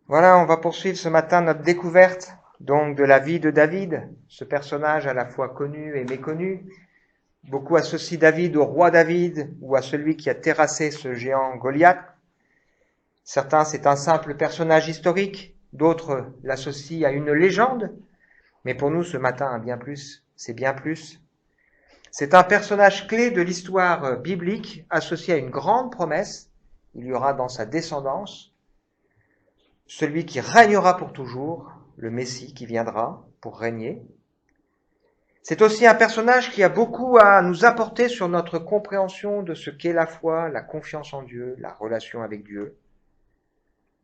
Voilà, on va poursuivre ce matin notre découverte donc de la vie de David, ce personnage à la fois connu et méconnu. Beaucoup associent David au roi David ou à celui qui a terrassé ce géant Goliath. Certains, c'est un simple personnage historique, d'autres l'associent à une légende, mais pour nous ce matin, bien plus, c'est bien plus. C'est un personnage clé de l'histoire biblique associé à une grande promesse. Il y aura dans sa descendance celui qui régnera pour toujours, le Messie qui viendra pour régner. C'est aussi un personnage qui a beaucoup à nous apporter sur notre compréhension de ce qu'est la foi, la confiance en Dieu, la relation avec Dieu,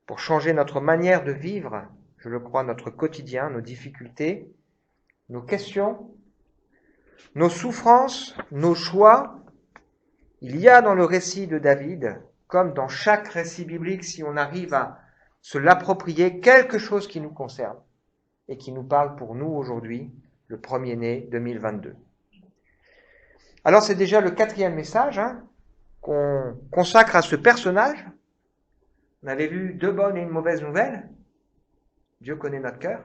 pour changer notre manière de vivre, je le crois, notre quotidien, nos difficultés, nos questions, nos souffrances, nos choix. Il y a dans le récit de David, comme dans chaque récit biblique, si on arrive à se l'approprier, quelque chose qui nous concerne et qui nous parle pour nous aujourd'hui, le 1er-né 2022. Alors c'est déjà le 4e message qu'on consacre à ce personnage. On avait vu 2 bonnes et une mauvaise nouvelle. Dieu connaît notre cœur,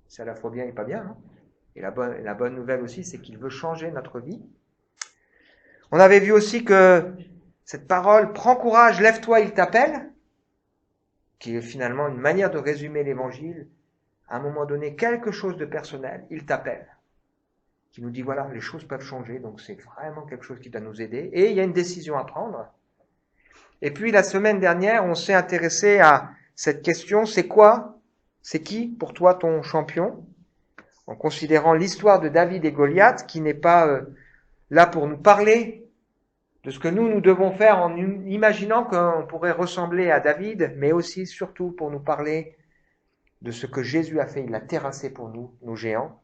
c'est à la fois bien et pas bien. Et la bonne nouvelle aussi, c'est qu'il veut changer notre vie. On avait vu aussi que cette parole « Prends courage, lève-toi, il t'appelle », qui est finalement une manière de résumer l'évangile, à un moment donné, quelque chose de personnel, il t'appelle, qui nous dit voilà, les choses peuvent changer, donc c'est vraiment quelque chose qui doit nous aider, et il y a une décision à prendre. Et puis la semaine dernière, on s'est intéressé à cette question, c'est quoi, c'est qui pour toi ton champion, en considérant l'histoire de David et Goliath, qui n'est pas là pour nous parler de ce que nous devons faire en imaginant qu'on pourrait ressembler à David, mais aussi, surtout, pour nous parler de ce que Jésus a fait. Il a terrassé pour nous, nos géants,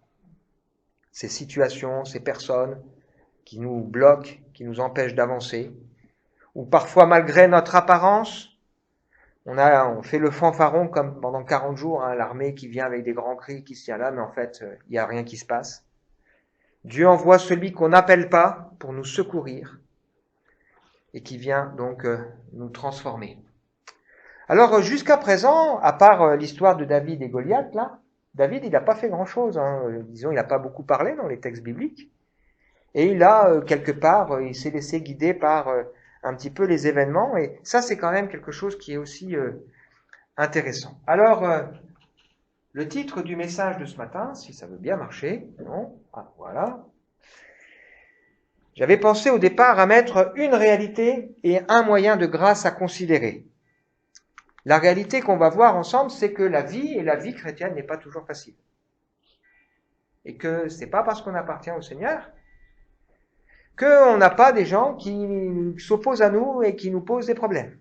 ces situations, ces personnes qui nous bloquent, qui nous empêchent d'avancer, ou parfois, malgré notre apparence, on fait le fanfaron comme pendant 40 jours, l'armée qui vient avec des grands cris, qui se tient là, mais en fait, il n'y a rien qui se passe. Dieu envoie celui qu'on n'appelle pas pour nous secourir, et qui vient donc nous transformer. Alors jusqu'à présent, à part l'histoire de David et Goliath, là, David il n'a pas fait grand-chose, disons il n'a pas beaucoup parlé dans les textes bibliques, et il a quelque part, il s'est laissé guider par un petit peu les événements, et ça c'est quand même quelque chose qui est aussi intéressant. Alors le titre du message de ce matin, si ça veut bien marcher, non, voilà. J'avais pensé au départ à mettre une réalité et un moyen de grâce à considérer. La réalité qu'on va voir ensemble, c'est que la vie chrétienne n'est pas toujours facile. Et que c'est pas parce qu'on appartient au Seigneur qu'on n'a pas des gens qui s'opposent à nous et qui nous posent des problèmes.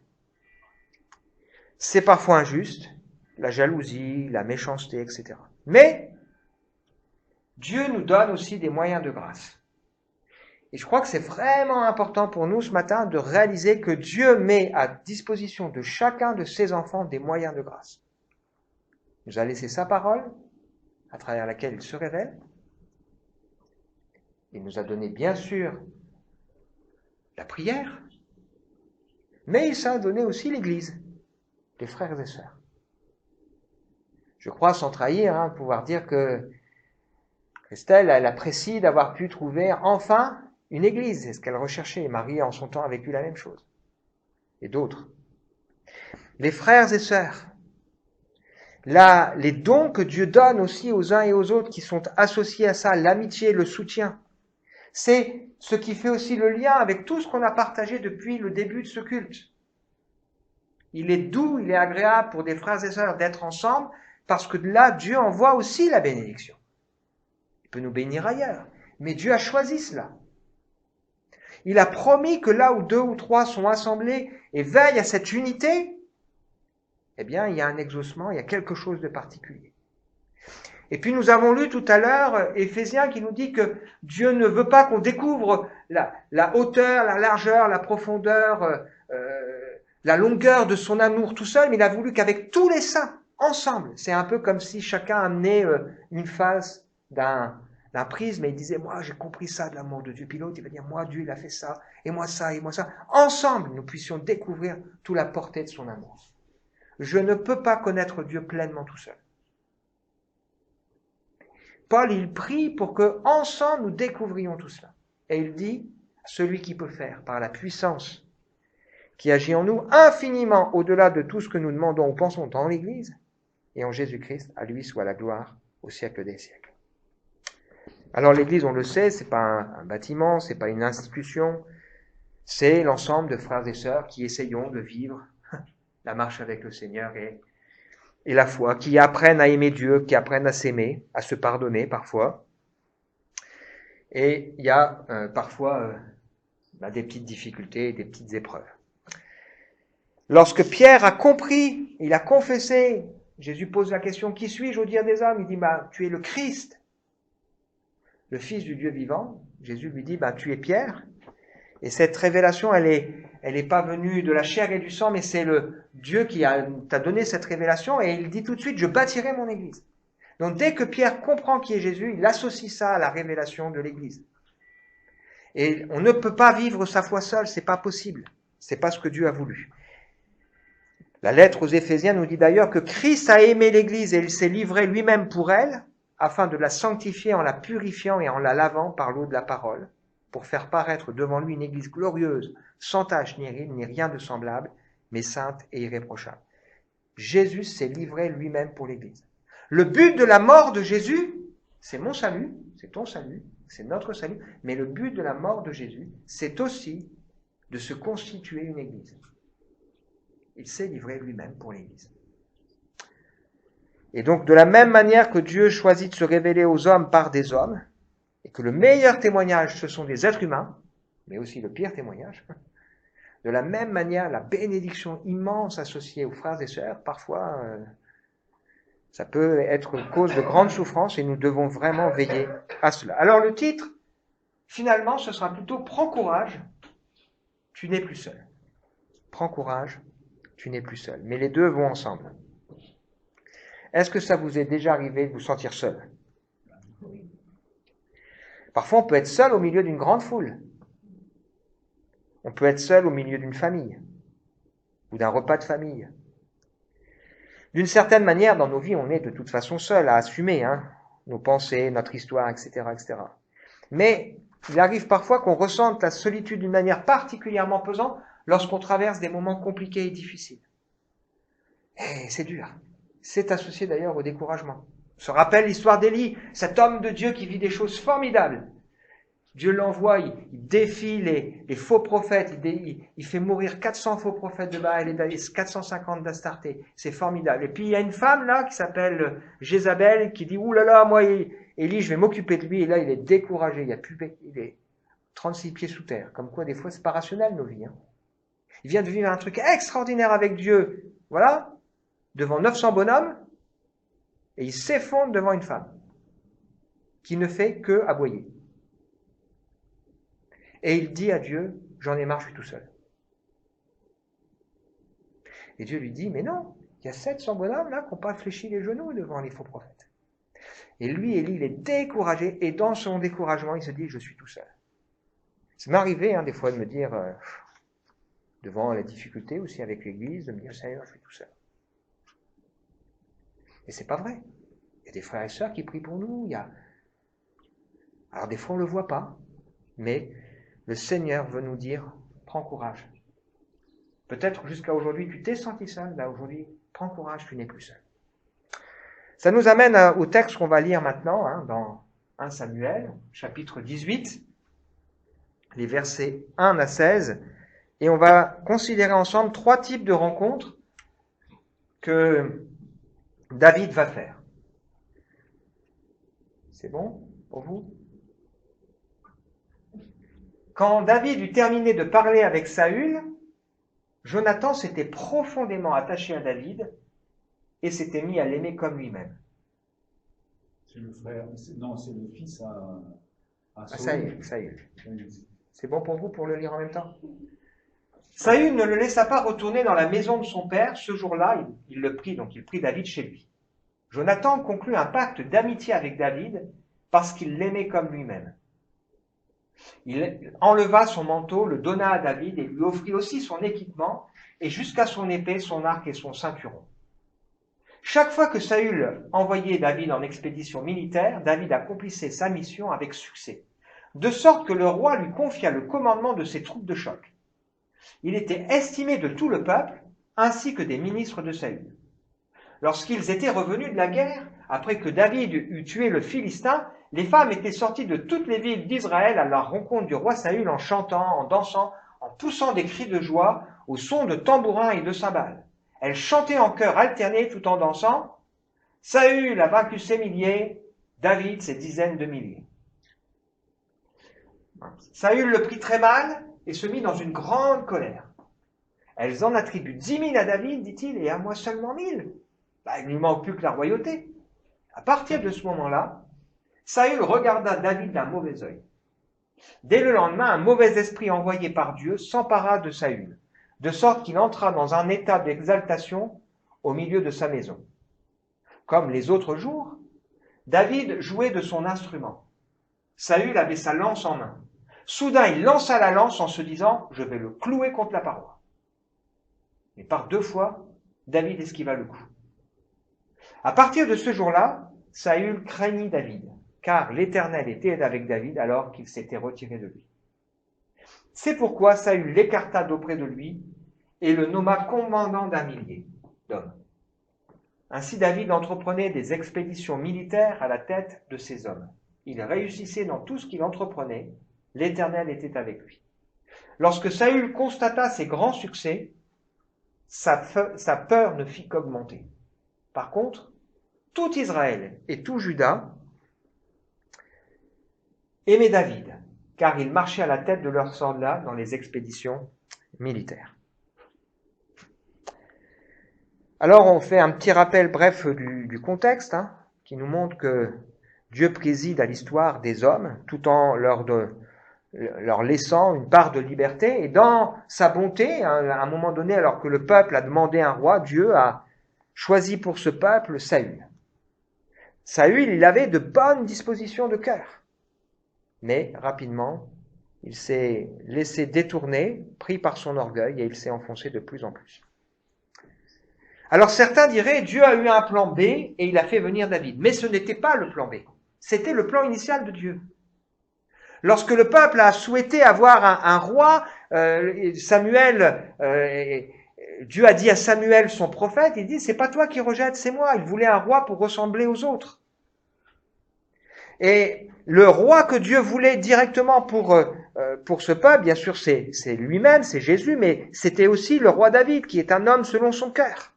C'est parfois injuste, la jalousie, la méchanceté, etc. Mais Dieu nous donne aussi des moyens de grâce. Et je crois que c'est vraiment important pour nous ce matin de réaliser que Dieu met à disposition de chacun de ses enfants des moyens de grâce. Il nous a laissé sa parole, à travers laquelle il se révèle. Il nous a donné bien sûr la prière, mais il s'est donné aussi l'Église, les frères et sœurs. Je crois, sans trahir, pouvoir dire que Christelle, elle apprécie d'avoir pu trouver enfin une Église. C'est ce qu'elle recherchait. Marie, en son temps, a vécu la même chose. Et d'autres. Les frères et sœurs, là, les dons que Dieu donne aussi aux uns et aux autres qui sont associés à ça, l'amitié, le soutien, c'est ce qui fait aussi le lien avec tout ce qu'on a partagé depuis le début de ce culte. Il est doux, il est agréable pour des frères et sœurs d'être ensemble parce que là, Dieu envoie aussi la bénédiction. Il peut nous bénir ailleurs, mais Dieu a choisi cela. Il a promis que là où 2 ou 3 sont assemblés et veillent à cette unité, eh bien, il y a un exaucement, il y a quelque chose de particulier. Et puis nous avons lu tout à l'heure Éphésiens qui nous dit que Dieu ne veut pas qu'on découvre la hauteur, la largeur, la profondeur, la longueur de son amour tout seul, mais il a voulu qu'avec tous les saints, ensemble, c'est un peu comme si chacun amenait une face d'un prisme et il disait, moi j'ai compris ça de l'amour de Dieu. Puis l'autre il va dire, moi Dieu il a fait ça, et moi ça, et moi ça. Ensemble, nous puissions découvrir toute la portée de son amour. Je ne peux pas connaître Dieu pleinement tout seul. Paul, il prie pour que ensemble nous découvrions tout cela. Et il dit, celui qui peut faire par la puissance qui agit en nous infiniment au-delà de tout ce que nous demandons ou pensons dans l'Église et en Jésus-Christ, à lui soit la gloire au siècle des siècles. Alors l'Église, on le sait, c'est pas un bâtiment, c'est pas une institution, c'est l'ensemble de frères et sœurs qui essayons de vivre la marche avec le Seigneur et la foi, qui apprennent à aimer Dieu, qui apprennent à s'aimer, à se pardonner parfois. Et il y a parfois des petites difficultés, des petites épreuves. Lorsque Pierre a compris, il a confessé, Jésus pose la question, qui suis-je au dire des hommes? Il dit, tu es le Christ, le Fils du Dieu vivant. Jésus lui dit, tu es Pierre. Et cette révélation, elle est pas venue de la chair et du sang, mais c'est le Dieu qui t'a donné cette révélation, et il dit tout de suite, je bâtirai mon église. Donc dès que Pierre comprend qui est Jésus, il associe ça à la révélation de l'église. Et on ne peut pas vivre sa foi seul, c'est pas possible. C'est pas ce que Dieu a voulu. La lettre aux Éphésiens nous dit d'ailleurs que Christ a aimé l'église et il s'est livré lui-même pour elle, afin de la sanctifier en la purifiant et en la lavant par l'eau de la parole, pour faire paraître devant lui une église glorieuse, sans tache ni ride, ni rien de semblable, mais sainte et irréprochable. Jésus s'est livré lui-même pour l'église. Le but de la mort de Jésus, c'est mon salut, c'est ton salut, c'est notre salut, mais le but de la mort de Jésus, c'est aussi de se constituer une église. Il s'est livré lui-même pour l'église. Et donc, de la même manière que Dieu choisit de se révéler aux hommes par des hommes, et que le meilleur témoignage, ce sont des êtres humains, mais aussi le pire témoignage, de la même manière, la bénédiction immense associée aux frères et sœurs, parfois, ça peut être cause de grande souffrance, et nous devons vraiment veiller à cela. Alors le titre, finalement, ce sera plutôt « Prends courage, tu n'es plus seul ». Prends courage, tu n'es plus seul. Mais les deux vont ensemble. Est-ce que ça vous est déjà arrivé de vous sentir seul? Parfois, on peut être seul au milieu d'une grande foule. On peut être seul au milieu d'une famille ou d'un repas de famille. D'une certaine manière, dans nos vies, on est de toute façon seul à assumer nos pensées, notre histoire, etc., etc. Mais il arrive parfois qu'on ressente la solitude d'une manière particulièrement pesante lorsqu'on traverse des moments compliqués et difficiles. Et c'est dur. C'est associé d'ailleurs au découragement. On se rappelle l'histoire d'Élie, cet homme de Dieu qui vit des choses formidables. Dieu l'envoie, il défie les faux prophètes, il fait mourir 400 faux prophètes de Baal et 450 d'Astarté. C'est formidable. Et puis il y a une femme là qui s'appelle Jézabel qui dit « Ouh là là, moi Élie, je vais m'occuper de lui. » Et là, il est découragé, il est 36 pieds sous terre. Comme quoi, des fois, c'est pas rationnel nos vies. Il vient de vivre un truc extraordinaire avec Dieu. Voilà, devant 900 bonhommes, et il s'effondre devant une femme qui ne fait que aboyer. Et il dit à Dieu, j'en ai marre, je suis tout seul. Et Dieu lui dit, mais non, il y a 700 bonhommes là qui n'ont pas fléchi les genoux devant les faux prophètes. Et lui, Élie, il est découragé, et dans son découragement, il se dit, je suis tout seul. Ça m'est arrivé des fois de me dire, devant la difficulté aussi avec l'Église, de me dire, Seigneur, je suis tout seul. Et c'est pas vrai. Il y a des frères et sœurs qui prient pour nous. Alors des fois on ne le voit pas, mais le Seigneur veut nous dire, prends courage. Peut-être jusqu'à aujourd'hui tu t'es senti seul, là aujourd'hui, prends courage, tu n'es plus seul. Ça nous amène au texte qu'on va lire maintenant, dans 1 Samuel, chapitre 18, les versets 1 à 16, et on va considérer ensemble 3 types de rencontres que David va faire. C'est bon pour vous? Quand David eut terminé de parler avec Saül, Jonathan s'était profondément attaché à David et s'était mis à l'aimer comme lui-même. C'est le frère, non, c'est le fils à Saül. C'est bon pour vous pour le lire en même temps? Saül ne le laissa pas retourner dans la maison de son père. Ce jour-là, il le prit, donc il prit David chez lui. Jonathan conclut un pacte d'amitié avec David parce qu'il l'aimait comme lui-même. Il enleva son manteau, le donna à David et lui offrit aussi son équipement, et jusqu'à son épée, son arc et son ceinturon. Chaque fois que Saül envoyait David en expédition militaire, David accomplissait sa mission avec succès, de sorte que le roi lui confia le commandement de ses troupes de choc. Il était estimé de tout le peuple, ainsi que des ministres de Saül. Lorsqu'ils étaient revenus de la guerre, après que David eut tué le Philistin, les femmes étaient sorties de toutes les villes d'Israël à la rencontre du roi Saül en chantant, en dansant, en poussant des cris de joie au son de tambourins et de cymbales. Elles chantaient en chœur alterné tout en dansant. Saül a vaincu ses milliers, David ses dizaines de milliers. Saül le prit très mal et se mit dans une grande colère. Elles en attribuent 10 000 à David, dit-il, et à moi seulement 1000. Il ne lui manque plus que la royauté. À partir de ce moment-là, Saül regarda David d'un mauvais œil. Dès le lendemain, un mauvais esprit envoyé par Dieu s'empara de Saül, de sorte qu'il entra dans un état d'exaltation au milieu de sa maison. Comme les autres jours, David jouait de son instrument. Saül avait sa lance en main. Soudain, il lança la lance en se disant « Je vais le clouer contre la paroi ». Mais par 2 fois, David esquiva le coup. À partir de ce jour-là, Saül craignit David, car l'Éternel était avec David alors qu'il s'était retiré de lui. C'est pourquoi Saül l'écarta d'auprès de lui et le nomma commandant d'un millier d'hommes. Ainsi David entreprenait des expéditions militaires à la tête de ses hommes. Il réussissait dans tout ce qu'il entreprenait, l'Éternel était avec lui. Lorsque Saül constata ses grands succès, sa peur ne fit qu'augmenter. Par contre, tout Israël et tout Juda aimaient David, car il marchait à la tête de leurs soldats dans les expéditions militaires. Alors on fait un petit rappel bref du contexte, qui nous montre que Dieu préside à l'histoire des hommes, tout en leur laissant une part de liberté. Et dans sa bonté, à un moment donné, alors que le peuple a demandé un roi, Dieu a choisi pour ce peuple Saül. Saül, il avait de bonnes dispositions de cœur. Mais rapidement, il s'est laissé détourner, pris par son orgueil, et il s'est enfoncé de plus en plus. Alors certains diraient, Dieu a eu un plan B et il a fait venir David. Mais ce n'était pas le plan B. C'était le plan initial de Dieu. Lorsque le peuple a souhaité avoir un roi, Dieu a dit à Samuel, son prophète, il dit, c'est pas toi qui rejettes, c'est moi. Il voulait un roi pour ressembler aux autres. Et le roi que Dieu voulait directement pour ce peuple, bien sûr, c'est lui-même, c'est Jésus, mais c'était aussi le roi David, qui est un homme selon son cœur.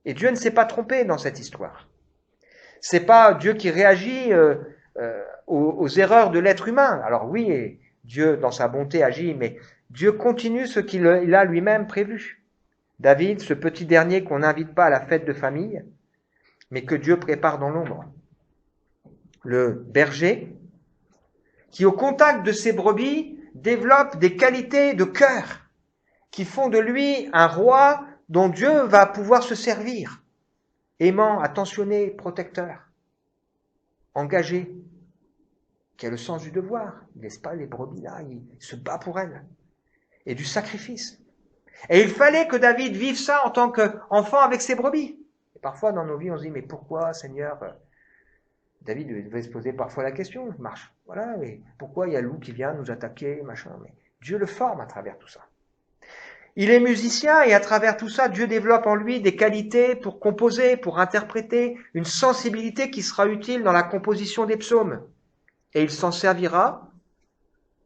Et Dieu ne s'est pas trompé dans cette histoire. C'est pas Dieu qui réagit aux erreurs de l'être humain. Alors oui, Dieu, dans sa bonté, agit, mais Dieu continue ce qu'il a lui-même prévu. David, ce petit dernier qu'on n'invite pas à la fête de famille, mais que Dieu prépare dans l'ombre. Le berger, qui au contact de ses brebis, développe des qualités de cœur, qui font de lui un roi dont Dieu va pouvoir se servir, aimant, attentionné, protecteur, engagé, qui a le sens du devoir. Il ne laisse pas les brebis là, il se bat pour elles, et du sacrifice. Et il fallait que David vive ça en tant qu'enfant avec ses brebis. Et parfois dans nos vies, on se dit, mais pourquoi, Seigneur, David devait se poser parfois la question, marche, voilà, mais pourquoi il y a le loup qui vient nous attaquer, machin, mais Dieu le forme à travers tout ça. Il est musicien et à travers tout ça, Dieu développe en lui des qualités pour composer, pour interpréter, une sensibilité qui sera utile dans la composition des psaumes. Et il s'en servira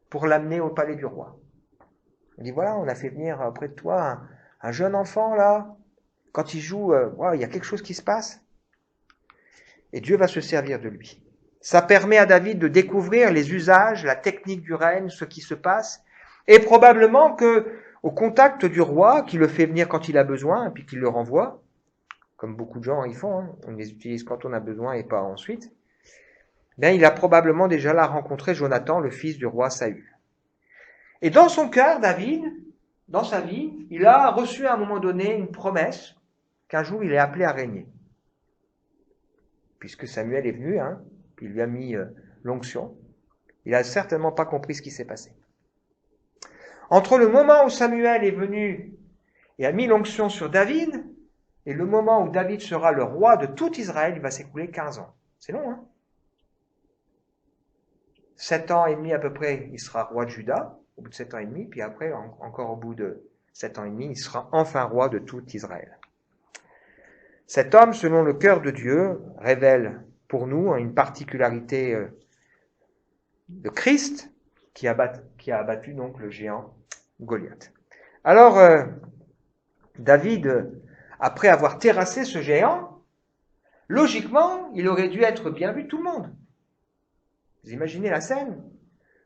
pour l'amener au palais du roi. On dit, voilà, on a fait venir auprès de toi un jeune enfant, là. Quand il joue, il y a quelque chose qui se passe. Et Dieu va se servir de lui. Ça permet à David de découvrir les usages, la technique du règne, ce qui se passe. Et probablement que, au contact du roi, qui le fait venir quand il a besoin, et puis qui le renvoie, comme beaucoup de gens y font, on les utilise quand on a besoin et pas ensuite, il a probablement déjà là rencontré Jonathan, le fils du roi Saül. Et dans son cœur, David, dans sa vie, il a reçu à un moment donné une promesse qu'un jour il est appelé à régner. Puisque Samuel est venu, puis il lui a mis l'onction. Il a certainement pas compris ce qui s'est passé. Entre le moment où Samuel est venu et a mis l'onction sur David, et le moment où David sera le roi de tout Israël, il va s'écouler 15 ans. C'est long, hein? 7 ans et demi à peu près, il sera roi de Juda, au bout de 7 ans et demi, puis après, encore au bout de 7 ans et demi, il sera enfin roi de tout Israël. Cet homme, selon le cœur de Dieu, révèle pour nous une particularité de Christ qui a abattu donc le géant Goliath. Alors, David, après avoir terrassé ce géant, logiquement, il aurait dû être bien vu de tout le monde. Vous imaginez la scène?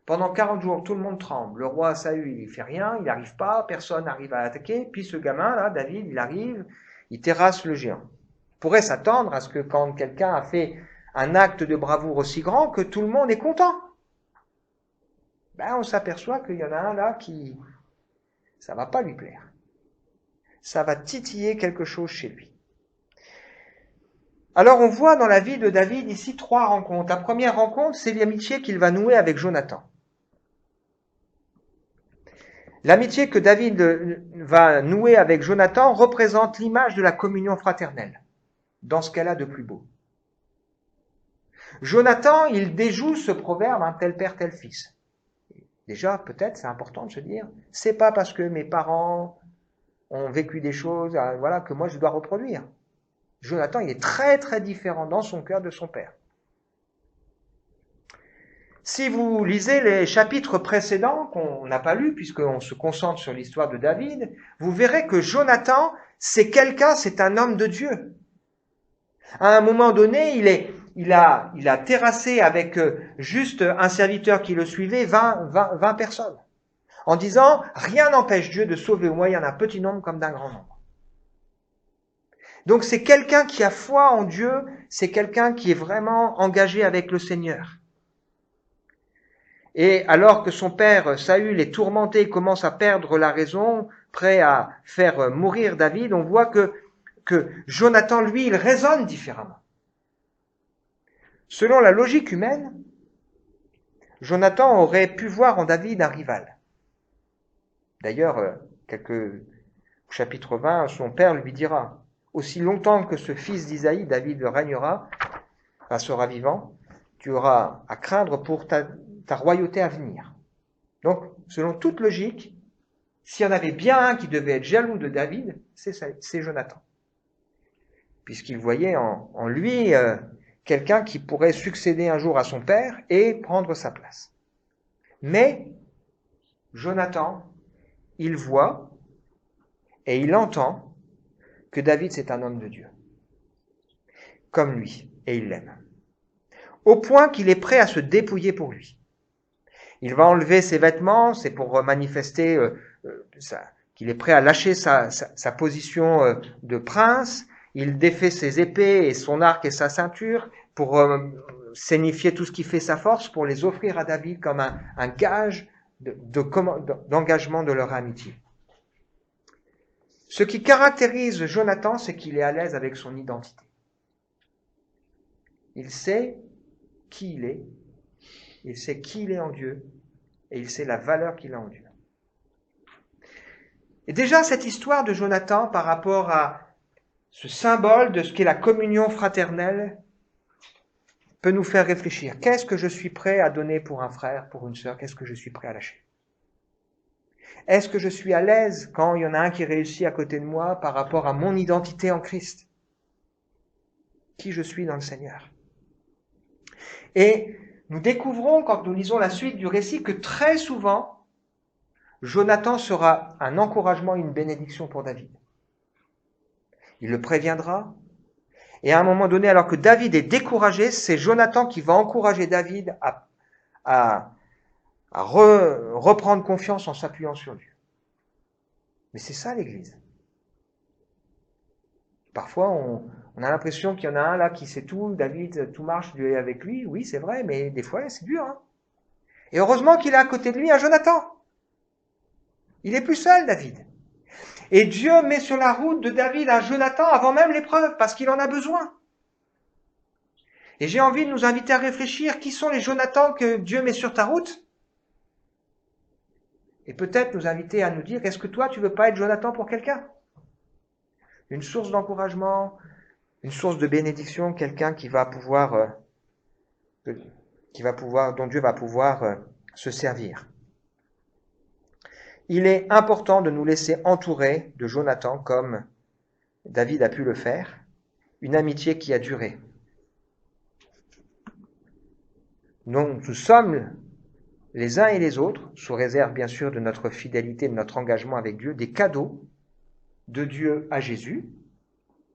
Pendant 40 jours, tout le monde tremble. Le roi Saül, il fait rien, il n'arrive pas, personne n'arrive à attaquer. Puis ce gamin-là, David, il arrive, il terrasse le géant. On pourrait s'attendre à ce que quand quelqu'un a fait un acte de bravoure aussi grand, que tout le monde est content. Ben, on s'aperçoit qu'il y en a un là qui, ça va pas lui plaire. Ça va titiller quelque chose chez lui. Alors on voit dans la vie de David ici 3 rencontres. La première rencontre, c'est l'amitié qu'il va nouer avec Jonathan. L'amitié que David va nouer avec Jonathan représente l'image de la communion fraternelle, dans ce qu'elle a de plus beau. Jonathan, il déjoue ce proverbe, hein, tel père, tel fils. Déjà, peut-être, c'est important de se dire, c'est pas parce que mes parents ont vécu des choses, voilà, que moi je dois reproduire. Jonathan, il est très très différent dans son cœur de son père. Si vous lisez les chapitres précédents qu'on n'a pas lus, puisqu'on se concentre sur l'histoire de David, vous verrez que Jonathan, c'est un homme de Dieu. À un moment donné, il a terrassé avec juste un serviteur qui le suivait 20 personnes, en disant « Rien n'empêche Dieu de sauver au moyen d'un petit nombre comme d'un grand nombre ». Donc c'est quelqu'un qui a foi en Dieu, c'est quelqu'un qui est vraiment engagé avec le Seigneur. Et alors que son père Saül est tourmenté et commence à perdre la raison, prêt à faire mourir David, on voit que Jonathan, lui, il raisonne différemment. Selon la logique humaine, Jonathan aurait pu voir en David un rival. D'ailleurs, chapitre 20, son père lui dira « Aussi longtemps que ce fils d'Isaïe, David, sera vivant, tu auras à craindre pour ta royauté à venir. » Donc, selon toute logique, s'il y en avait bien un qui devait être jaloux de David, c'est Jonathan. Puisqu'il voyait en lui quelqu'un qui pourrait succéder un jour à son père et prendre sa place. Mais Jonathan, il voit et il entend que David, c'est un homme de Dieu, comme lui, et il l'aime. Au point qu'il est prêt à se dépouiller pour lui. Il va enlever ses vêtements, c'est pour manifester qu'il est prêt à lâcher sa position de prince. Il défait ses épées et son arc et sa ceinture pour signifier tout ce qui fait sa force, pour les offrir à David comme un gage d'engagement de leur amitié. Ce qui caractérise Jonathan, c'est qu'il est à l'aise avec son identité. Il sait qui il sait qui il est en Dieu, et il sait la valeur qu'il a en Dieu. Et déjà, cette histoire de Jonathan par rapport à ce symbole de ce qu'est la communion fraternelle peut nous faire réfléchir. Qu'est-ce que je suis prêt à donner pour un frère, pour une sœur? Qu'est-ce que je suis prêt à lâcher? Est-ce que je suis à l'aise quand il y en a un qui réussit à côté de moi par rapport à mon identité en Christ? Qui je suis dans le Seigneur? Et nous découvrons, quand nous lisons la suite du récit, que très souvent, Jonathan sera un encouragement et une bénédiction pour David. Il le préviendra. Et à un moment donné, alors que David est découragé, c'est Jonathan qui va encourager David à reprendre confiance en s'appuyant sur Dieu. Mais c'est ça l'Église. Parfois, on a l'impression qu'il y en a un là qui sait tout, David, tout marche, Dieu est avec lui. Oui, c'est vrai, mais des fois, c'est dur. Hein. Et heureusement qu'il a à côté de lui un Jonathan. Il est plus seul, David. Et Dieu met sur la route de David un Jonathan avant même l'épreuve, parce qu'il en a besoin. Et j'ai envie de nous inviter à réfléchir, qui sont les Jonathan que Dieu met sur ta route? Et peut-être nous inviter à nous dire, est-ce que toi, tu veux pas être Jonathan pour quelqu'un? Une source d'encouragement, une source de bénédiction, quelqu'un qui va pouvoir, dont Dieu va pouvoir se servir. Il est important de nous laisser entourer de Jonathan comme David a pu le faire, une amitié qui a duré. Donc, nous sommes les uns et les autres, sous réserve bien sûr de notre fidélité, de notre engagement avec Dieu, des cadeaux de Dieu à Jésus.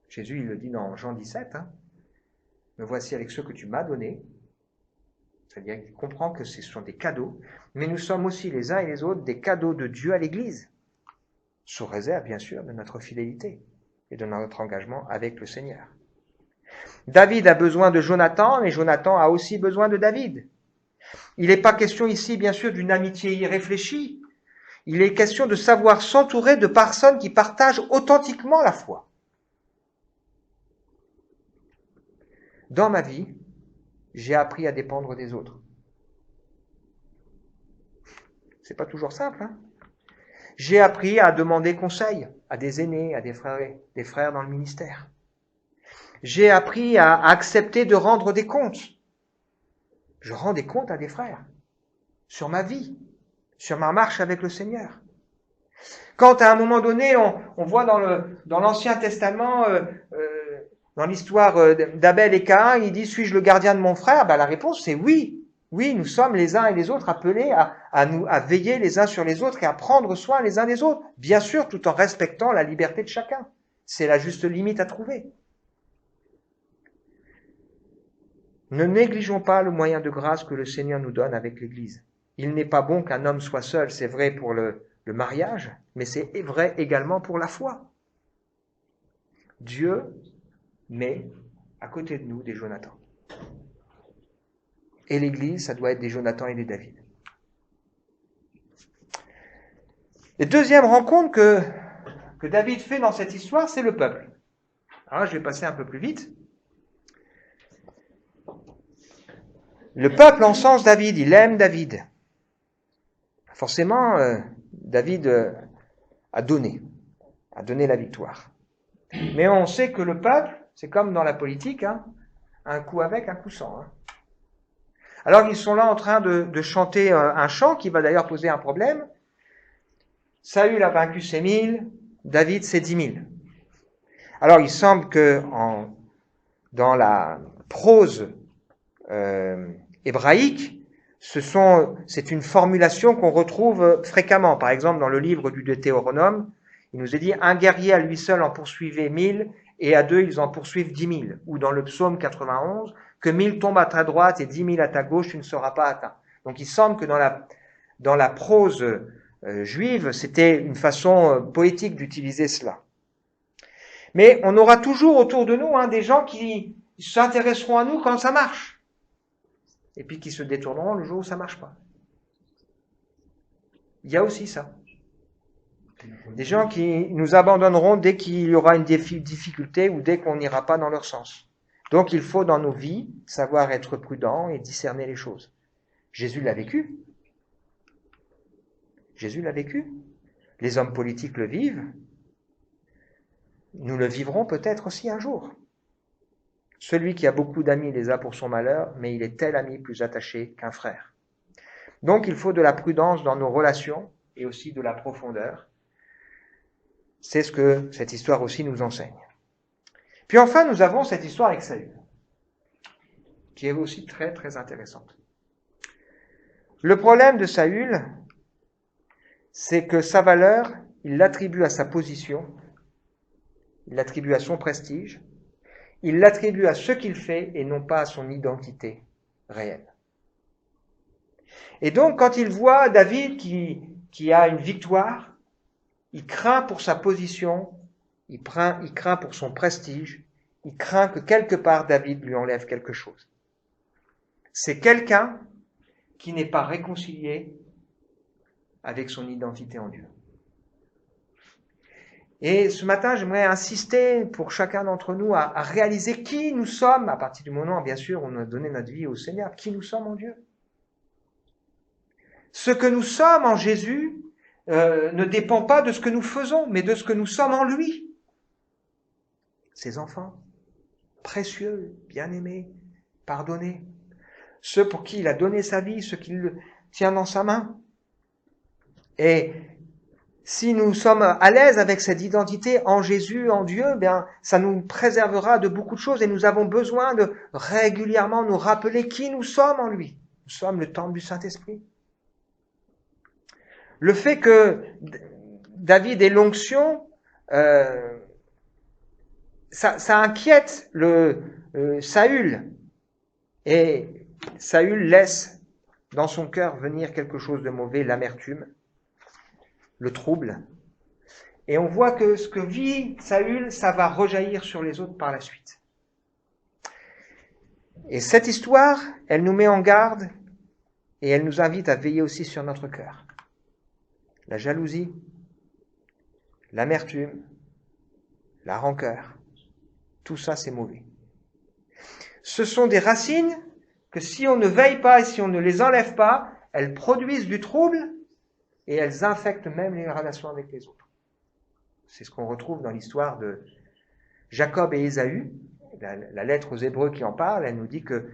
Jésus, il le dit dans Jean 17, me voici avec ceux que tu m'as donnés. C'est-à-dire qu'il comprend que ce sont des cadeaux, mais nous sommes aussi les uns et les autres des cadeaux de Dieu à l'Église, sous réserve bien sûr de notre fidélité et de notre engagement avec le Seigneur. David a besoin de Jonathan, mais Jonathan a aussi besoin de David. Il n'est pas question ici, bien sûr, d'une amitié irréfléchie. Il est question de savoir s'entourer de personnes qui partagent authentiquement la foi. Dans ma vie, j'ai appris à dépendre des autres. C'est pas toujours simple, J'ai appris à demander conseil à des aînés, à des frères dans le ministère. J'ai appris à accepter de rendre des comptes. Je rends des comptes à des frères sur ma vie, sur ma marche avec le Seigneur. Quand à un moment donné, on voit dans l'Ancien Testament, dans l'histoire d'Abel et Caïn, il dit « Suis-je le gardien de mon frère ?» La réponse c'est oui. Oui, nous sommes les uns et les autres appelés à veiller les uns sur les autres et à prendre soin les uns des autres. Bien sûr, tout en respectant la liberté de chacun. C'est la juste limite à trouver. Ne négligeons pas le moyen de grâce que le Seigneur nous donne avec l'Église. Il n'est pas bon qu'un homme soit seul, c'est vrai pour le mariage, mais c'est vrai également pour la foi. Dieu met à côté de nous des Jonathan. Et l'Église, ça doit être des Jonathan et des David. La deuxième rencontre que David fait dans cette histoire, c'est le peuple. Alors je vais passer un peu plus vite. Le peuple encense David, il aime David. Forcément, David a donné la victoire. Mais on sait que le peuple, c'est comme dans la politique, un coup avec, un coup sans. Alors ils sont là en train de chanter un chant qui va d'ailleurs poser un problème. Saül a vaincu ses 1000, David ses 10 000. Alors il semble que dans la prose hébraïque, c'est une formulation qu'on retrouve fréquemment. Par exemple, dans le livre du Deutéronome, il nous est dit « Un guerrier à lui seul en poursuivait 1000, et à deux ils en poursuivent 10 000. » Ou dans le psaume 91, « Que 1000 tombent à ta droite et 10 000 à ta gauche, tu ne seras pas atteint. » Donc il semble que dans la prose juive, c'était une façon poétique d'utiliser cela. Mais on aura toujours autour de nous des gens qui s'intéresseront à nous quand ça marche, et puis qui se détourneront le jour où ça ne marche pas. Il y a aussi ça. Des gens qui nous abandonneront dès qu'il y aura une difficulté ou dès qu'on n'ira pas dans leur sens. Donc il faut dans nos vies savoir être prudent et discerner les choses. Jésus l'a vécu. Jésus l'a vécu. Les hommes politiques le vivent. Nous le vivrons peut-être aussi un jour. Celui qui a beaucoup d'amis les a pour son malheur, mais il est tel ami plus attaché qu'un frère. Donc il faut de la prudence dans nos relations et aussi de la profondeur. C'est ce que cette histoire aussi nous enseigne. Puis enfin, nous avons cette histoire avec Saül, qui est aussi très très intéressante. Le problème de Saül, c'est que sa valeur, il l'attribue à sa position, il l'attribue à son prestige, il l'attribue à ce qu'il fait et non pas à son identité réelle. Et donc, quand il voit David qui a une victoire, il craint pour sa position, il craint pour son prestige, il craint que quelque part David lui enlève quelque chose. C'est quelqu'un qui n'est pas réconcilié avec son identité en Dieu. Et ce matin, j'aimerais insister pour chacun d'entre nous à réaliser qui nous sommes, à partir du moment, bien sûr, où on a donné notre vie au Seigneur, qui nous sommes en Dieu. Ce que nous sommes en Jésus ne dépend pas de ce que nous faisons, mais de ce que nous sommes en lui. Ses enfants, précieux, bien-aimés, pardonnés, ceux pour qui il a donné sa vie, ceux qui le tiennent dans sa main. Et si nous sommes à l'aise avec cette identité en Jésus, en Dieu, bien, ça nous préservera de beaucoup de choses et nous avons besoin de régulièrement nous rappeler qui nous sommes en lui. Nous sommes le temple du Saint-Esprit. Le fait que David ait l'onction, ça inquiète Saül. Et Saül laisse dans son cœur venir quelque chose de mauvais, l'amertume, le trouble. Et on voit que ce que vit Saül, ça va rejaillir sur les autres par la suite. Et cette histoire, elle nous met en garde et elle nous invite à veiller aussi sur notre cœur. La jalousie, l'amertume, la rancœur, tout ça c'est mauvais. Ce sont des racines que si on ne veille pas et si on ne les enlève pas, elles produisent du trouble et elles infectent même les relations avec les autres. C'est ce qu'on retrouve dans l'histoire de Jacob et Ésaü. La lettre aux Hébreux qui en parle, elle nous dit que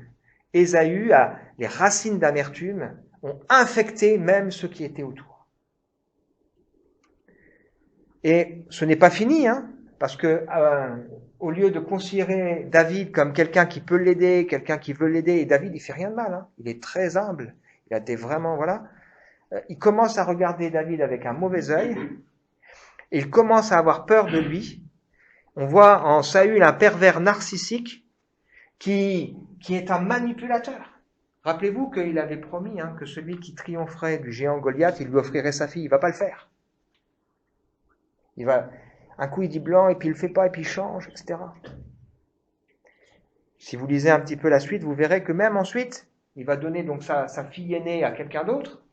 Ésaü, les racines d'amertume, ont infecté même ceux qui étaient autour. Et ce n'est pas fini, parce que au lieu de considérer David comme quelqu'un qui peut l'aider, quelqu'un qui veut l'aider, et David, il fait rien de mal, il est très humble, il a été vraiment, il commence à regarder David avec un mauvais œil, et il commence à avoir peur de lui. On voit en Saül un pervers narcissique qui est un manipulateur. Rappelez-vous qu'il avait promis que celui qui triompherait du géant Goliath, il lui offrirait sa fille. Il va pas le faire. Un coup il dit blanc et puis il le fait pas et puis il change, etc. Si vous lisez un petit peu la suite, vous verrez que même ensuite, il va donner donc sa fille aînée à quelqu'un d'autre,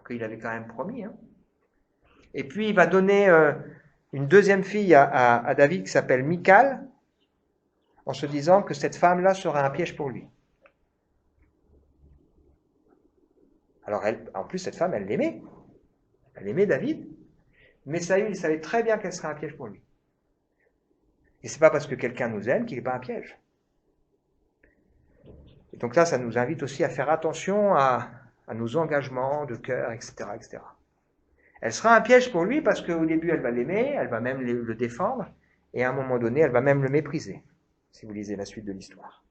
qu'il avait quand même promis. Et puis il va donner une deuxième fille à David qui s'appelle Michal, en se disant que cette femme-là sera un piège pour lui. Alors en plus cette femme, elle l'aimait. Elle aimait David. Mais Saül, il savait très bien qu'elle serait un piège pour lui. Et c'est pas parce que quelqu'un nous aime qu'il n'est pas un piège. Et donc là, ça nous invite aussi à faire attention à nos engagements de cœur, etc., etc. Elle sera un piège pour lui parce qu'au début, elle va l'aimer, elle va même le défendre, et à un moment donné, elle va même le mépriser, si vous lisez la suite de l'histoire.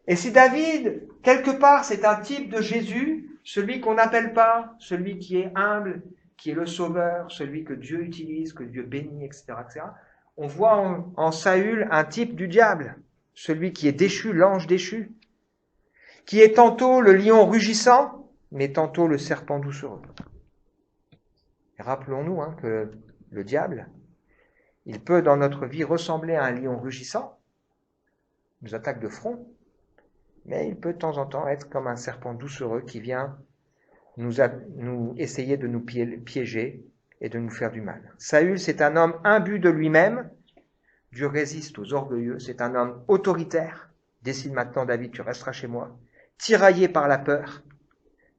Et si David, quelque part, c'est un type de Jésus, celui qu'on n'appelle pas, celui qui est humble, qui est le sauveur, celui que Dieu utilise, que Dieu bénit, etc., etc., on voit en Saül un type du diable, celui qui est déchu, l'ange déchu, qui est tantôt le lion rugissant, mais tantôt le serpent doucereux. Et rappelons-nous que le diable, il peut dans notre vie ressembler à un lion rugissant, nous attaque de front, mais il peut de temps en temps être comme un serpent doucereux qui vient nous essayer de nous piéger et de nous faire du mal. Saül, c'est un homme imbu de lui-même. Dieu résiste aux orgueilleux. C'est un homme autoritaire. Décide maintenant, David, tu resteras chez moi. Tiraillé par la peur,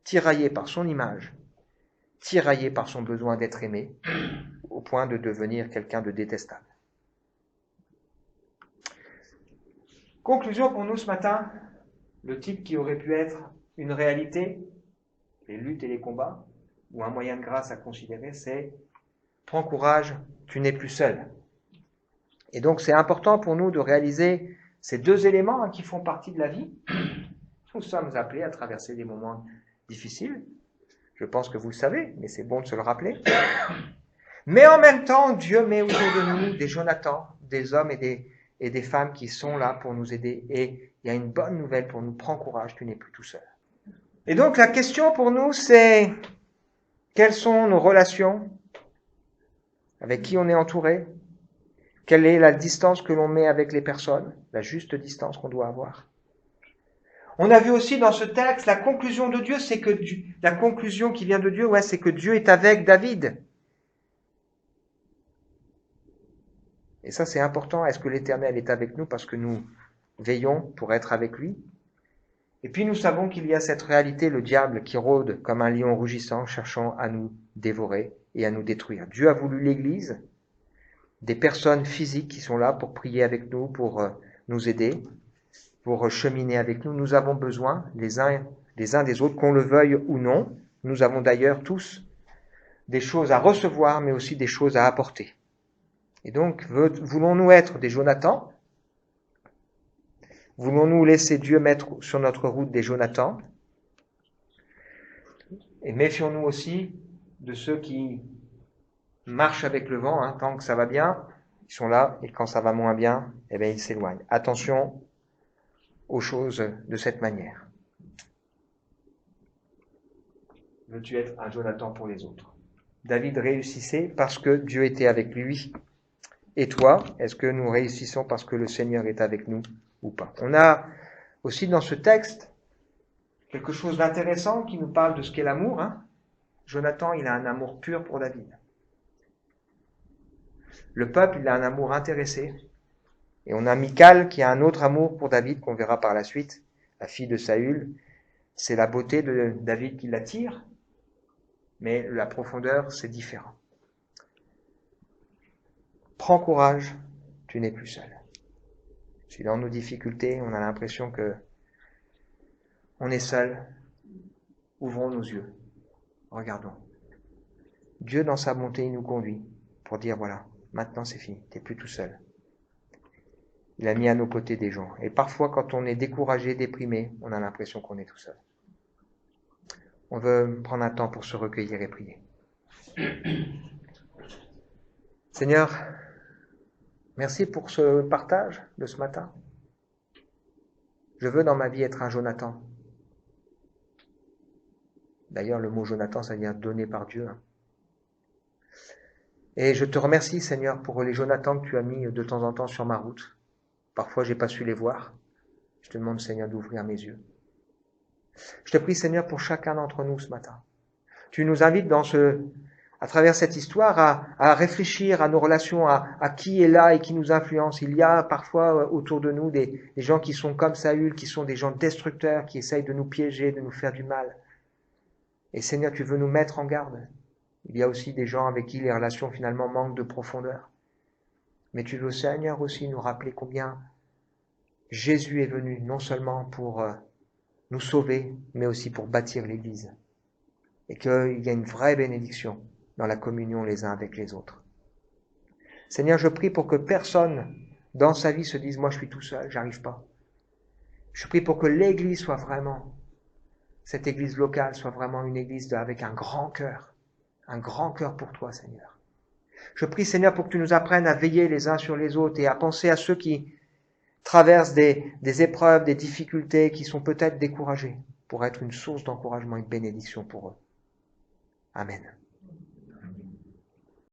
tiraillé par son image, tiraillé par son besoin d'être aimé, au point de devenir quelqu'un de détestable. Conclusion pour nous ce matin, le type qui aurait pu être une réalité, les luttes et les combats, ou un moyen de grâce à considérer, c'est « Prends courage, tu n'es plus seul ». Et donc c'est important pour nous de réaliser ces deux éléments qui font partie de la vie. Nous sommes appelés à traverser des moments difficiles. Je pense que vous le savez, mais c'est bon de se le rappeler. Mais en même temps, Dieu met autour de nous des Jonathan, des hommes et des femmes qui sont là pour nous aider. Et il y a une bonne nouvelle pour nous. Prends courage, tu n'es plus tout seul. Et donc la question pour nous, c'est quelles sont nos relations? Avec qui on est entouré? Quelle est la distance que l'on met avec les personnes? La juste distance qu'on doit avoir. On a vu aussi dans ce texte, la conclusion de Dieu, c'est que la conclusion qui vient de Dieu, c'est que Dieu est avec David. Et ça, c'est important. Est-ce que l'Éternel est avec nous parce que nous veillons pour être avec lui? Et puis nous savons qu'il y a cette réalité, le diable qui rôde comme un lion rugissant, cherchant à nous dévorer et à nous détruire. Dieu a voulu l'Église, des personnes physiques qui sont là pour prier avec nous, pour nous aider, pour cheminer avec nous. Nous avons besoin les uns des autres, qu'on le veuille ou non. Nous avons d'ailleurs tous des choses à recevoir, mais aussi des choses à apporter. Et donc, voulons-nous être des Jonathan? Voulons-nous laisser Dieu mettre sur notre route des Jonathan? Et méfions-nous aussi de ceux qui marchent avec le vent, hein, tant que ça va bien, ils sont là, et quand ça va moins bien, eh bien, ils s'éloignent. Attention aux choses de cette manière. Veux-tu être un Jonathan pour les autres? David réussissait parce que Dieu était avec lui. Et toi, est-ce que nous réussissons parce que le Seigneur est avec nous ou pas? On a aussi dans ce texte quelque chose d'intéressant qui nous parle de ce qu'est l'amour. Hein. Jonathan, il a un amour pur pour David. Le peuple, il a un amour intéressé. Et on a Michal qui a un autre amour pour David qu'on verra par la suite, la fille de Saül. C'est la beauté de David qui l'attire, mais la profondeur, c'est différent. Prends courage, tu n'es plus seul. Si dans nos difficultés, on a l'impression que on est seul, ouvrons nos yeux, regardons. Dieu, dans sa bonté, il nous conduit pour dire, voilà, maintenant c'est fini, tu n'es plus tout seul. Il a mis à nos côtés des gens. Et parfois, quand on est découragé, déprimé, on a l'impression qu'on est tout seul. On veut prendre un temps pour se recueillir et prier. Seigneur, merci pour ce partage de ce matin. Je veux dans ma vie être un Jonathan. D'ailleurs, le mot Jonathan, ça veut dire donné par Dieu. Et je te remercie, Seigneur, pour les Jonathans que tu as mis de temps en temps sur ma route. Parfois, j'ai pas su les voir. Je te demande, Seigneur, d'ouvrir mes yeux. Je te prie, Seigneur, pour chacun d'entre nous ce matin. Tu nous invites à travers cette histoire, à réfléchir à nos relations, à qui est là et qui nous influence. Il y a parfois autour de nous des gens qui sont comme Saül, qui sont des gens destructeurs, qui essayent de nous piéger, de nous faire du mal. Et Seigneur, tu veux nous mettre en garde. Il y a aussi des gens avec qui les relations finalement manquent de profondeur. Mais tu veux, Seigneur, aussi nous rappeler combien Jésus est venu, non seulement pour nous sauver, mais aussi pour bâtir l'Église. Et qu'il y a une vraie bénédiction dans la communion les uns avec les autres. Seigneur, je prie pour que personne dans sa vie se dise, moi je suis tout seul, j'arrive pas. Je prie pour que l'Église soit vraiment, cette Église locale soit vraiment une Église avec un grand cœur pour toi, Seigneur. Je prie, Seigneur, pour que tu nous apprennes à veiller les uns sur les autres et à penser à ceux qui traversent des épreuves, des difficultés, qui sont peut-être découragés, pour être une source d'encouragement et de bénédiction pour eux. Amen.